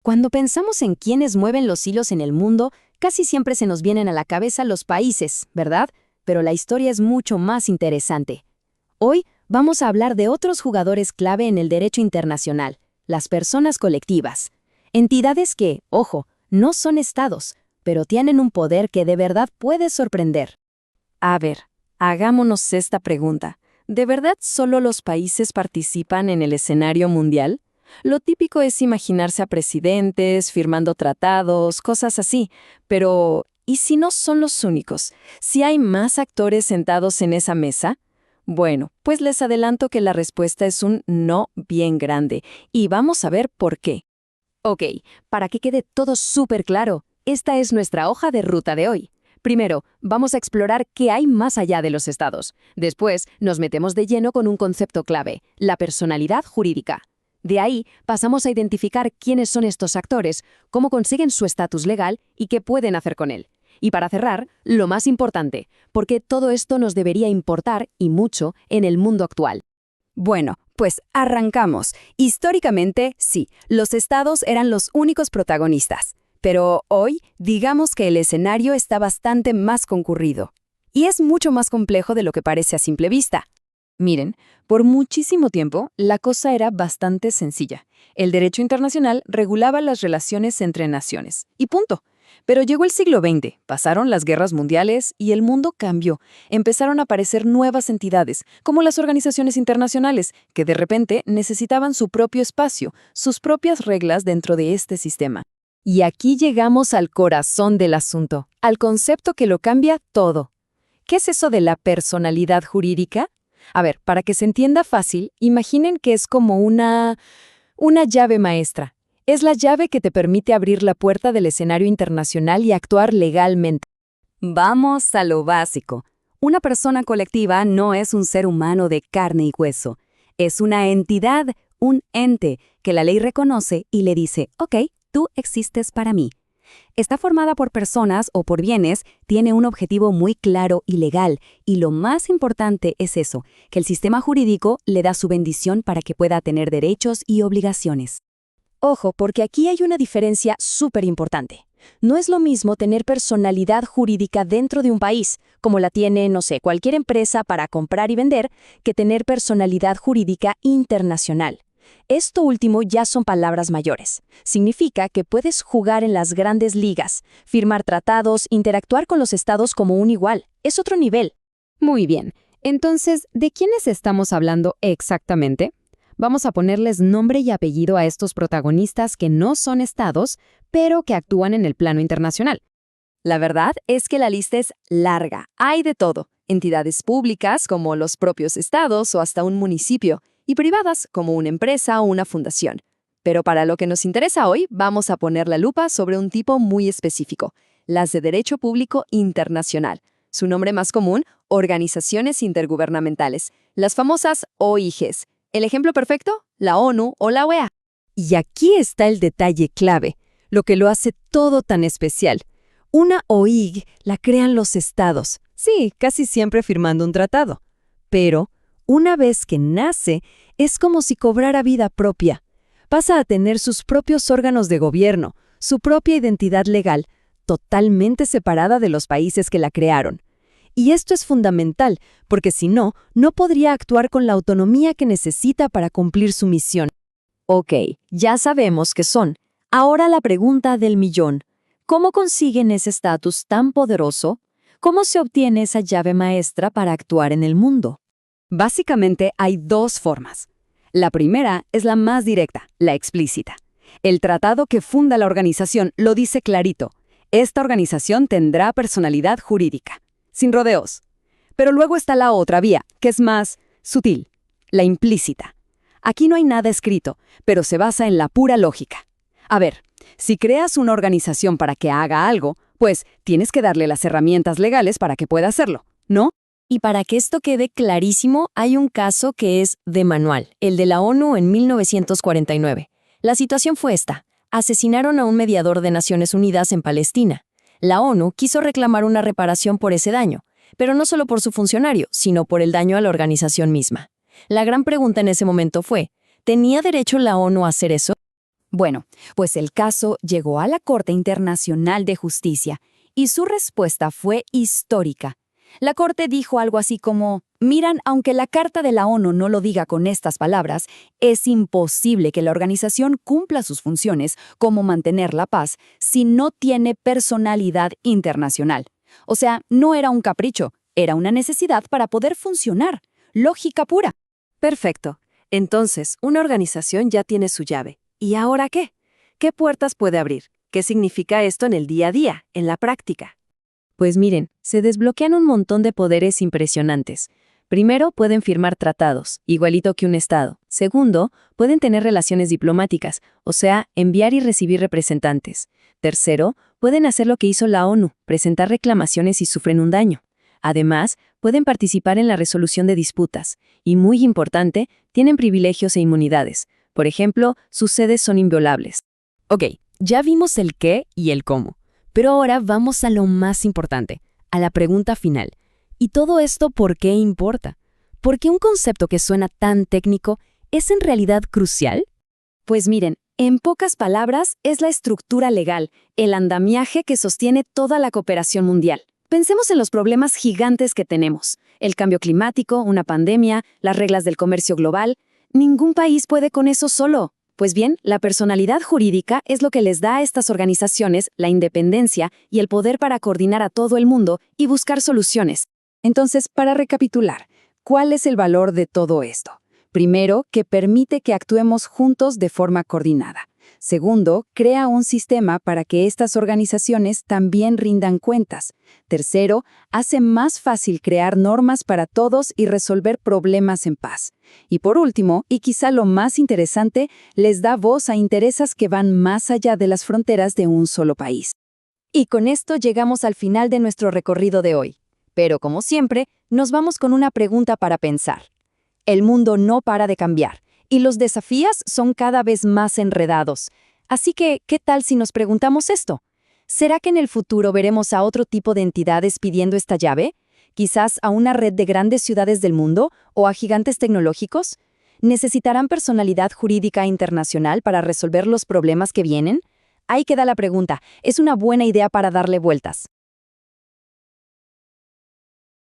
Cuando pensamos en quiénes mueven los hilos en el mundo, casi siempre se nos vienen a la cabeza los países, ¿verdad? Pero la historia es mucho más interesante. Hoy vamos a hablar de otros jugadores clave en el derecho internacional, las personas colectivas. Entidades que, ojo, no son estados, pero tienen un poder que de verdad puede sorprender. A ver, hagámonos esta pregunta. ¿De verdad solo los países participan en el escenario mundial? Lo típico es imaginarse a presidentes, firmando tratados, cosas así. Pero, ¿y si no son los únicos? ¿Si hay más actores sentados en esa mesa? Bueno, pues les adelanto que la respuesta es un no bien grande, y vamos a ver por qué. Ok, para que quede todo súper claro, esta es nuestra hoja de ruta de hoy. Primero, vamos a explorar qué hay más allá de los estados. Después, nos metemos de lleno con un concepto clave, la personalidad jurídica. De ahí, pasamos a identificar quiénes son estos actores, cómo consiguen su estatus legal y qué pueden hacer con él. Y para cerrar, lo más importante, porque todo esto nos debería importar, y mucho, en el mundo actual. Bueno, pues arrancamos. Históricamente, sí, los estados eran los únicos protagonistas. Pero hoy, digamos que el escenario está bastante más concurrido. Y es mucho más complejo de lo que parece a simple vista. Miren, por muchísimo tiempo, la cosa era bastante sencilla. El derecho internacional regulaba las relaciones entre naciones. Y punto. Pero llegó el siglo XX, pasaron las guerras mundiales y el mundo cambió. Empezaron a aparecer nuevas entidades, como las organizaciones internacionales, que de repente necesitaban su propio espacio, sus propias reglas dentro de este sistema. Y aquí llegamos al corazón del asunto, al concepto que lo cambia todo. ¿Qué es eso de la personalidad jurídica? A ver, para que se entienda fácil, imaginen que es como una llave maestra. Es la llave que te permite abrir la puerta del escenario internacional y actuar legalmente. Vamos a lo básico. Una persona colectiva no es un ser humano de carne y hueso. Es una entidad, un ente, que la ley reconoce y le dice, ok, tú existes para mí. Está formada por personas o por bienes, tiene un objetivo muy claro y legal, y lo más importante es eso, que el sistema jurídico le da su bendición para que pueda tener derechos y obligaciones. Ojo, porque aquí hay una diferencia súper importante. No es lo mismo tener personalidad jurídica dentro de un país, como la tiene, no sé, cualquier empresa para comprar y vender, que tener personalidad jurídica internacional. Esto último ya son palabras mayores. Significa que puedes jugar en las grandes ligas, firmar tratados, interactuar con los estados como un igual. Es otro nivel. Muy bien. Entonces, ¿de quiénes estamos hablando exactamente? Vamos a ponerles nombre y apellido a estos protagonistas que no son estados, pero que actúan en el plano internacional. La verdad es que la lista es larga. Hay de todo. Entidades públicas, como los propios estados o hasta un municipio, y privadas, como una empresa o una fundación. Pero para lo que nos interesa hoy, vamos a poner la lupa sobre un tipo muy específico, las de Derecho Público Internacional. Su nombre más común, Organizaciones Intergubernamentales, las famosas OIGs. El ejemplo perfecto, la ONU o la OEA. Y aquí está el detalle clave, lo que lo hace todo tan especial. Una OIG la crean los estados, sí, casi siempre firmando un tratado. Pero, una vez que nace, es como si cobrara vida propia. Pasa a tener sus propios órganos de gobierno, su propia identidad legal, totalmente separada de los países que la crearon. Y esto es fundamental, porque si no, no podría actuar con la autonomía que necesita para cumplir su misión. Ok, ya sabemos qué son. Ahora la pregunta del millón. ¿Cómo consiguen ese estatus tan poderoso? ¿Cómo se obtiene esa llave maestra para actuar en el mundo? Básicamente hay dos formas. La primera es la más directa, la explícita. El tratado que funda la organización lo dice clarito. Esta organización tendrá personalidad jurídica, sin rodeos. Pero luego está la otra vía, que es más sutil, la implícita. Aquí no hay nada escrito, pero se basa en la pura lógica. A ver, si creas una organización para que haga algo, pues tienes que darle las herramientas legales para que pueda hacerlo, ¿no? Y para que esto quede clarísimo, hay un caso que es de manual, el de la ONU en 1949. La situación fue esta. Asesinaron a un mediador de Naciones Unidas en Palestina. La ONU quiso reclamar una reparación por ese daño, pero no solo por su funcionario, sino por el daño a la organización misma. La gran pregunta en ese momento fue, ¿tenía derecho la ONU a hacer eso? Bueno, pues el caso llegó a la Corte Internacional de Justicia y su respuesta fue histórica. La Corte dijo algo así como, miran, aunque la Carta de la ONU no lo diga con estas palabras, es imposible que la organización cumpla sus funciones como mantener la paz si no tiene personalidad internacional. O sea, no era un capricho, era una necesidad para poder funcionar. Lógica pura. Perfecto. Entonces, una organización ya tiene su llave. ¿Y ahora qué? ¿Qué puertas puede abrir? ¿Qué significa esto en el día a día, en la práctica? Pues miren, se desbloquean un montón de poderes impresionantes. Primero, pueden firmar tratados, igualito que un Estado. Segundo, pueden tener relaciones diplomáticas, o sea, enviar y recibir representantes. Tercero, pueden hacer lo que hizo la ONU, presentar reclamaciones si sufren un daño. Además, pueden participar en la resolución de disputas. Y muy importante, tienen privilegios e inmunidades. Por ejemplo, sus sedes son inviolables. Ok, ya vimos el qué y el cómo. Pero ahora vamos a lo más importante, a la pregunta final. ¿Y todo esto por qué importa? ¿Por qué un concepto que suena tan técnico es en realidad crucial? Pues miren, en pocas palabras, es la estructura legal, el andamiaje que sostiene toda la cooperación mundial. Pensemos en los problemas gigantes que tenemos. El cambio climático, una pandemia, las reglas del comercio global. Ningún país puede con eso solo. Pues bien, la personalidad jurídica es lo que les da a estas organizaciones la independencia y el poder para coordinar a todo el mundo y buscar soluciones. Entonces, para recapitular, ¿cuál es el valor de todo esto? Primero, que permite que actuemos juntos de forma coordinada. Segundo, crea un sistema para que estas organizaciones también rindan cuentas. Tercero, hace más fácil crear normas para todos y resolver problemas en paz. Y por último, y quizá lo más interesante, les da voz a intereses que van más allá de las fronteras de un solo país. Y con esto llegamos al final de nuestro recorrido de hoy. Pero como siempre, nos vamos con una pregunta para pensar. El mundo no para de cambiar, y los desafíos son cada vez más enredados. Así que, ¿qué tal si nos preguntamos esto? ¿Será que en el futuro veremos a otro tipo de entidades pidiendo esta llave? ¿Quizás a una red de grandes ciudades del mundo o a gigantes tecnológicos? ¿Necesitarán personalidad jurídica internacional para resolver los problemas que vienen? Ahí queda la pregunta. Es una buena idea para darle vueltas.